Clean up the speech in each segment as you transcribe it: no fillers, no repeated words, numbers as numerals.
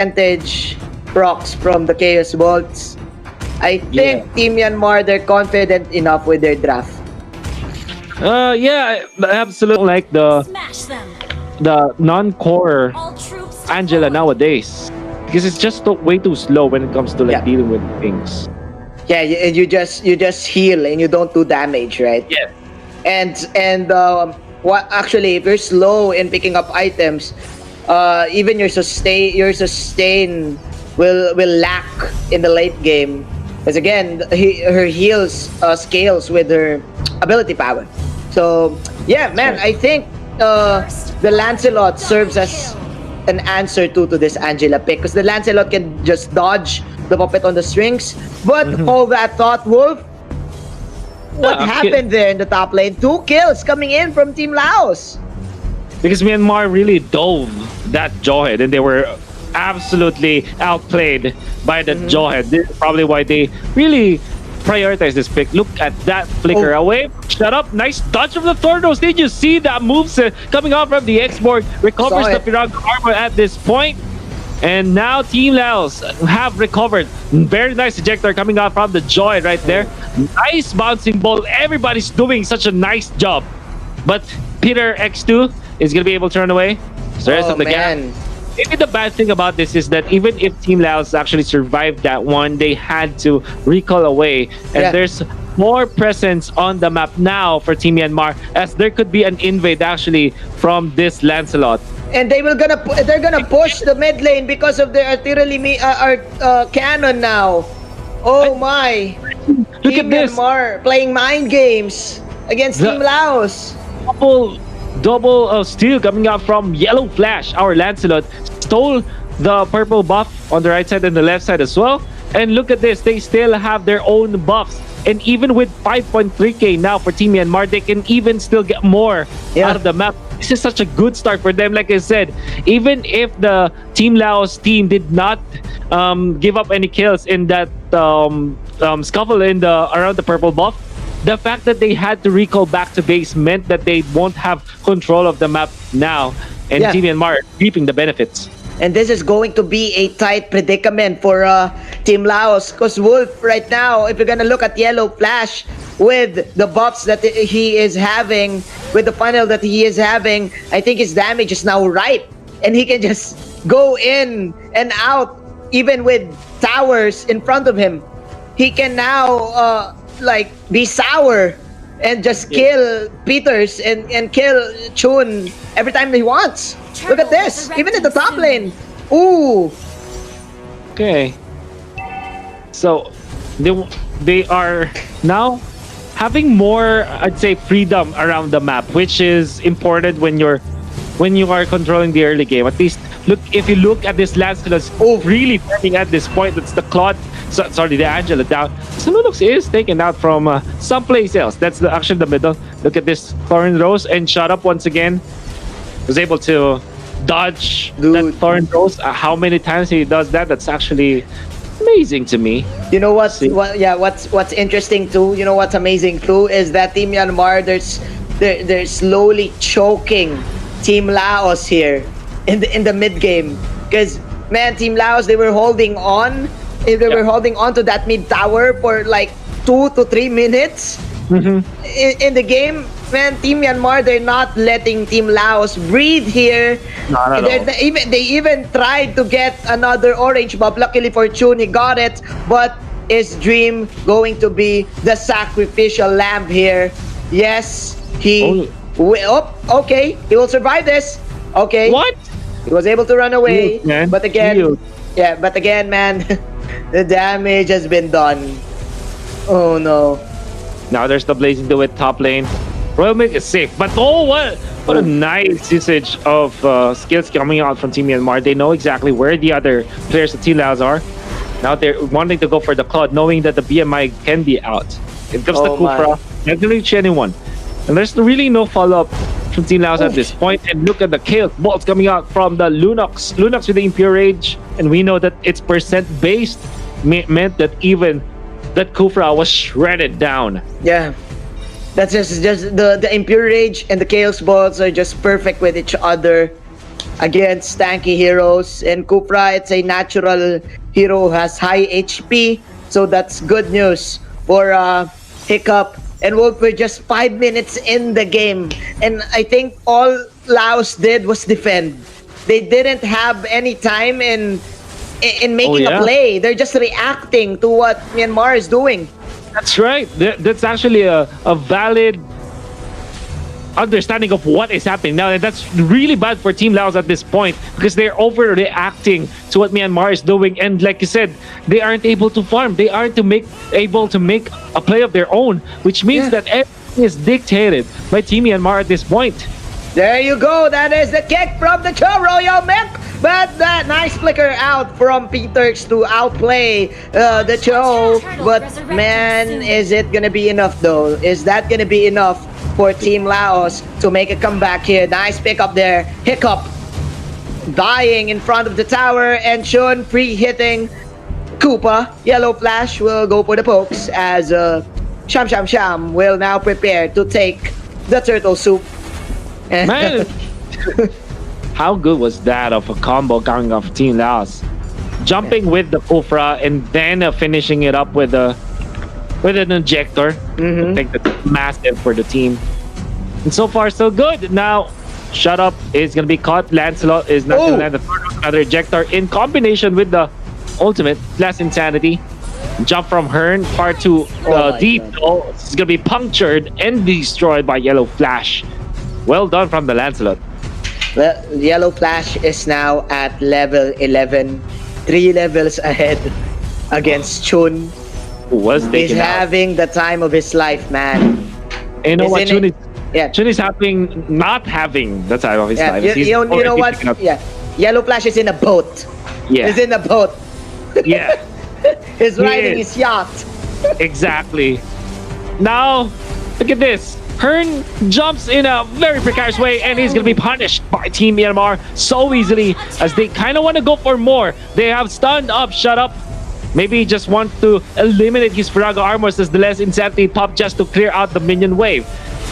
percentage procs from the Chaos Bolts. I think Team Myanmar, they're confident enough with their draft. Yeah, absolutely. Like the non-core Angela nowadays, because it's just way too slow when it comes to like dealing with things. Yeah, you just heal and you don't do damage, right? Yeah. And what actually, if you're slow in picking up items, even your sustain will lack in the late game. Because again, her heals scales with her ability power. So yeah, man, I think the Lancelot serves as an answer to this Angela pick, because the Lancelot can just dodge the puppet on the strings. But all that thought, Wolf, what happened there in the top lane? 2 kills coming in from Team Laos. Because Myanmar really dove that Jawhead, and they were absolutely outplayed by the Jawhead. This is probably why they really prioritize this pick. Look at that flicker away. Shut up. Nice dodge from the Thornos. Did you see that moves coming out from the X-Borg? Recovers the Pirag armor at this point. And now Team Laos have recovered. Very nice ejector coming out from the Joy right there. Nice bouncing ball. Everybody's doing such a nice job. But Peter X2 is going to be able to run away. So the rest of the gang. Maybe the bad thing about this is that even if Team Laos actually survived that one, they had to recall away. And there's more presence on the map now for Team Myanmar, as there could be an invade actually from this Lancelot. And they're gonna push the mid lane because of their artillery cannon now. Oh my! Look at this. Myanmar playing mind games against Team Laos. Double steal coming out from Yellow Flash. Our Lancelot stole the purple buff on the right side and the left side as well. And look at this, they still have their own buffs. And even with 5.3k now for Team Myanmar, they can even still get more out of the map. This is such a good start for them. Like I said, even if the Team Laos team did not give up any kills in that scuffle in around the purple buff, the fact that they had to recall back to base meant that they won't have control of the map now. And Team Myanmar reaping the benefits. And this is going to be a tight predicament for Team Laos, because Wolf right now, if you're gonna look at Yellow Flash with the buffs that he is having, with the funnel that he is having, I think his damage is now ripe, and he can just go in and out even with towers in front of him. He can now like be sour and just kill Peters and kill Chun every time he wants. Look at this, even in the top lane. Ooh. Okay. So they are now having more, I'd say, freedom around the map, which is important when you are controlling the early game. At least if you look at this Lancelot, really farming at this point. That's the Claude. Sorry, the Angela down. Sunulux is taken out from someplace else. That's actually the middle. Look at this Thorn Rose and shot up once again. Was able to dodge that Thorn Rose. How many times he does that? That's actually amazing to me. You know what's interesting too? You know what's amazing too is that Team Myanmar, they're slowly choking Team Laos here in the mid game, because man, Team Laos, they were holding on. They were holding on to that mid tower for like 2 to 3 minutes in the game. Man, Team Myanmar, they're not letting Team Laos breathe here. Not at all. They even tried to get another orange buff. Luckily for Chun, he got it. But is Dream going to be the sacrificial lamb here? Yes, he will. Okay, he will survive this. Okay. What? He was able to run away. But again, man, the damage has been done. Oh no. Now there's the Blazing Duet top lane. Royal Milk is safe, but what a nice usage of skills coming out from Team Myanmar. They know exactly where the other players of Team Laos are. Now they're wanting to go for the Claude, knowing that the BMI can be out. It comes to Kufra, not going to reach anyone. And there's really no follow-up from Team Laos at this point. And look at the Chaos Bolts coming out from the Lunox. Lunox with the Impure Rage. And we know that it's percent-based, meant that even that Kufra was shredded down. Yeah. That's just the Impure Rage and the Chaos Bolts are just perfect with each other. against tanky heroes. And Kupra, it's a natural hero who has high HP, so that's good news for Hiccup. And Wolf, we're just 5 minutes in the game, and I think all Laos did was defend. They didn't have any time in making a play. They're just reacting to what Myanmar is doing. That's right. That's actually a valid understanding of what is happening now, and that's really bad for Team Laos at this point because they're overreacting to what Myanmar is doing, and like you said, they aren't able to farm. They aren't able to make a play of their own, which means that everything is dictated by Team Myanmar at this point. There you go. That is the kick from the Cho Royal Mech. But that nice flicker out from Peterx to outplay the Cho. But man, is it gonna be enough though? Is that gonna be enough for Team Laos to make a comeback here? Nice pick up there. Hiccup dying in front of the tower, and Shun pre-hitting Koopa. Yellow Flash will go for the pokes as Sham will now prepare to take the turtle soup. Man, how good was that of a combo coming off Team Laos? Jumping with the Kufra and then finishing it up with an injector. I think that's massive for the team. And so far, so good. Now, Shut Up is going to be caught. Lancelot is not going to land the third another ejector in combination with the ultimate last insanity. Jump from Hearn, far too deep. Oh, it's going to be punctured and destroyed by Yellow Flash. Well done from the Lancelot. Well, Yellow Flash is now at level 11, 3 levels ahead against Chun. He's having the time of his life, man. And you know what, Chun is not having the time of his life. You know what? Yeah, Yellow Flash is in a boat. Yeah, he's in a boat. Yeah, he's riding his yacht. Exactly. Now, look at this. Hearn jumps in a very precarious way, and he's going to be punished by Team Myanmar so easily as they kind of want to go for more. They have stunned up Shut Up. Maybe he just wants to eliminate his Firaga armors as the less insanity pop just to clear out the minion wave.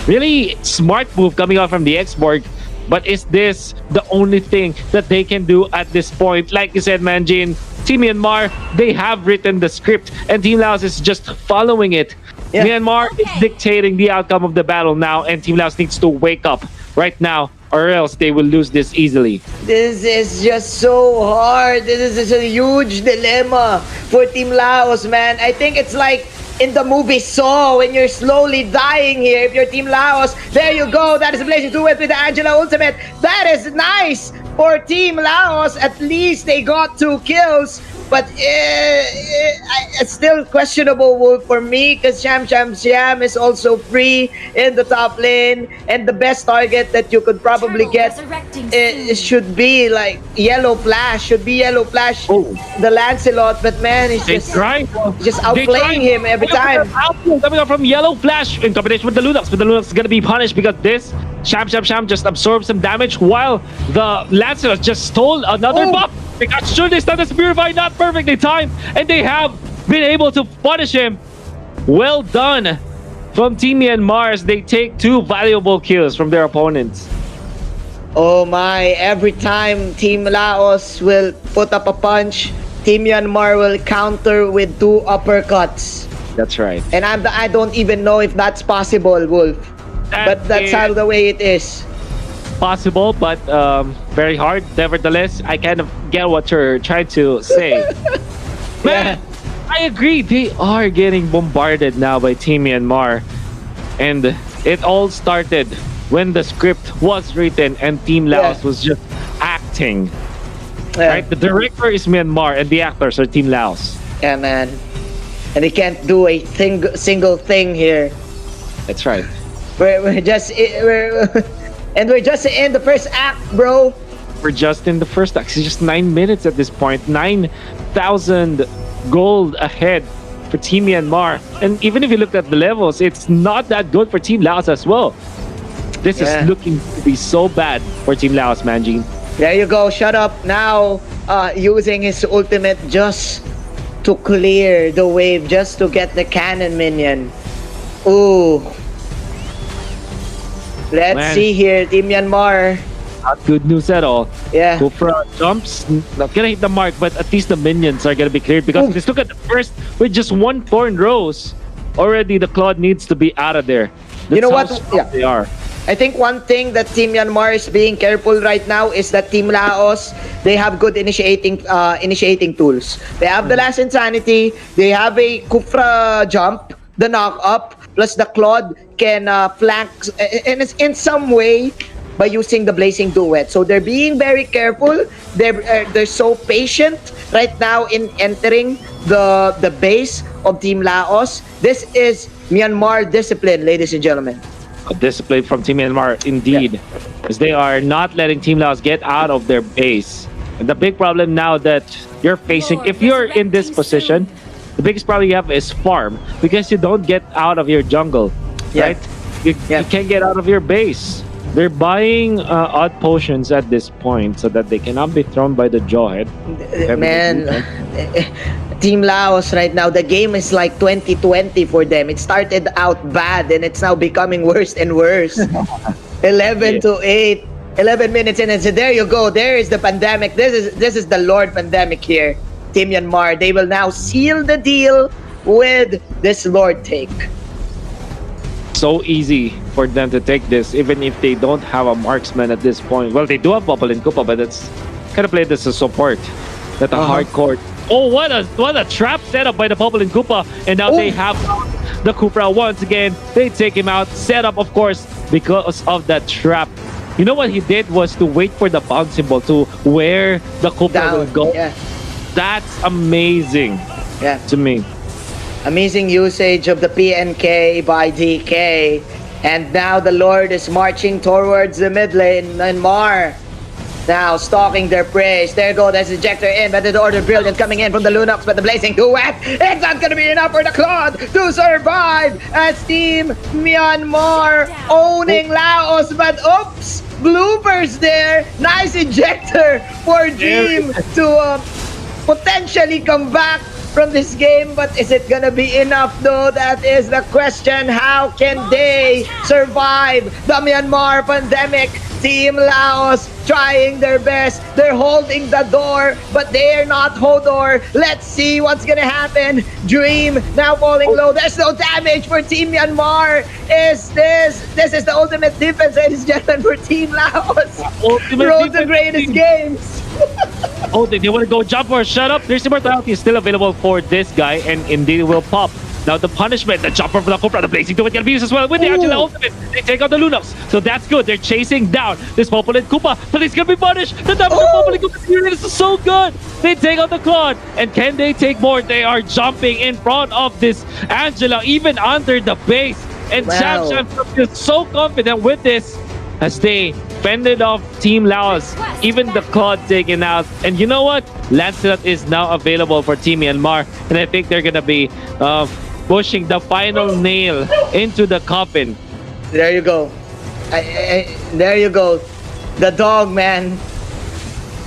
Really smart move coming out from the X-Borg. But is this the only thing that they can do at this point? Like you said, Manjin, Team Myanmar, they have written the script, and Team Laos is just following it. Yeah. Myanmar is dictating the outcome of the battle now, and Team Laos needs to wake up right now, or else they will lose this easily. This is just so hard. This is a huge dilemma for Team Laos, man. I think it's like in the movie Saw, when you're slowly dying here. If you're Team Laos, there you go. That is Blazing 2 with the Angela Ultimate. That is nice for Team Laos. At least they got 2 kills. But it's still questionable for me because Sham is also free in the top lane, and the best target that you could probably get should be like Yellow Flash. The Lancelot, but man, he's just outplaying him every time. Coming up from Yellow Flash in combination with the Lunox, but the Lunox is gonna be punished because this Sham just absorbed some damage while the Lancelot just stole another buff. They got sure they started to purify, not perfectly timed, and they have been able to punish him. Well done from Team Myanmar as they take 2 valuable kills from their opponents. Oh my, every time Team Laos will put up a punch, Team Myanmar will counter with 2 uppercuts. That's right. And I don't even know if that's possible, Wolf. But that's how the way it is. Possible, but very hard. Nevertheless, I kind of get what you're trying to say. Man, I agree. They are getting bombarded now by Team Myanmar. And it all started when the script was written and Team Laos was just acting. Right? The director is Myanmar and the actors are Team Laos. Yeah, man. And they can't do a single thing here. That's right. We're just in the first act, bro. We're just in the first act. It's just 9 minutes at this point. 9,000 gold ahead for Team Myanmar. And even if you look at the levels, it's not that good for Team Laos as well. This is looking to be so bad for Team Laos, Manjin. There you go. Shut Up now. Using his ultimate just to clear the wave, just to get the cannon minion. Ooh. Let's see here, Team Myanmar. Not good news at all. Yeah. Kufra jumps, not gonna hit the mark, but at least the minions are gonna be cleared because just look at the first with just one Thorn Rose. Already the Claude needs to be out of there. That's You know how what? strong Yeah. they are. I think one thing that Team Myanmar is being careful right now is that Team Laos, they have good initiating tools. They have the Last Insanity, they have a Kufra jump, the knock up, plus the Claude can flank in some way by using the Blazing Duet. So they're being very careful. They're so patient right now in entering the base of Team Laos. This is Myanmar discipline, ladies and gentlemen. A discipline from Team Myanmar, indeed, because they are not letting Team Laos get out of their base. And the big problem now that you're facing, if you're in this position, the biggest problem you have is farm because you don't get out of your jungle, Yeah. right? You can't get out of your base. They're buying odd potions at this point so that they cannot be thrown by the jawhead. Man, Team Laos right now, the game is like 2020 for them. It started out bad and it's now becoming worse and worse. 11 to 8. 11 minutes in and so there you go. There is the pandemic. This is the Lord pandemic here. Team Myanmar, they will now seal the deal with this Lord take. So easy for them to take this, even if they don't have a marksman at this point. Well, they do have Bubble and Koopa, but it's kind of played as a support. That the hardcore. Oh, what a trap set up by the Bubble and Koopa, and now they have the Koopa once again. They take him out. Set up, of course, because of that trap. You know what he did was to wait for the bouncing ball to where the Koopa will go. Yeah. That's amazing. Yeah. To me. Amazing usage of the PNK by DK. And now the Lord is marching towards the mid lane and Mar. Now stalking their prey. There go, there's ejector in, but the order brilliant coming in from the Lunox, but the blazing duet. It's not gonna be enough for the Claude to survive as Team Myanmar owning Laos, but oops! Bloopers there. Nice ejector for Dream to potentially come back from this game, but is it gonna be enough though? That is the question. How can they survive the Myanmar pandemic? Team Laos trying their best. They're holding the door, but they're not Hodor. Let's see what's gonna happen. Dream now falling low. There's no damage for Team Myanmar. This is the ultimate defense, ladies and gentlemen, for Team Laos. Road to greatest games. Oh, they want to go jump or shut up. There's immortality is still available for this guy, and indeed it will pop. Now the punishment, the jumper for the Cobra, the blazing duet can be used as well with the Angela ultimate. They take out the Lunox, so that's good. They're chasing down this Populate Koopa, but he's gonna be punished. The damage of Populate Koopa here is so good. They take out the Claude, and can they take more? They are jumping in front of this Angela, even under the base. And Sham feels so confident with this as they fended off Team Laos, even the Claude taken out. And you know what? Lancelot is now available for Team Myanmar, and I think they're gonna be pushing the final nail into the coffin. There you go. There you go. The dog, man.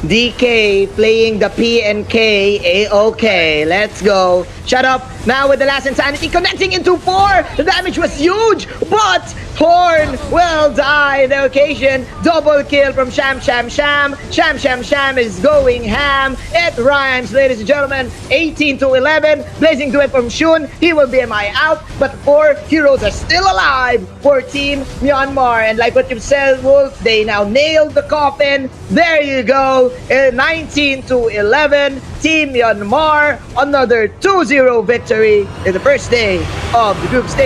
DK playing the PNK. A-OK. Let's go. Shut up. Now with the last insanity connecting into 4. The damage was huge, but Horn will die. The occasion. Double kill from Sham is going ham. It rhymes, ladies and gentlemen. 18 to 11. Blazing duet from Shun. He will be my out, but 4 heroes are still alive for Team Myanmar. And like what you said, Wolf, they now nailed the coffin. There you go. 19 to 11. Team Myanmar, another 2-0 victory in the first day of the group stage.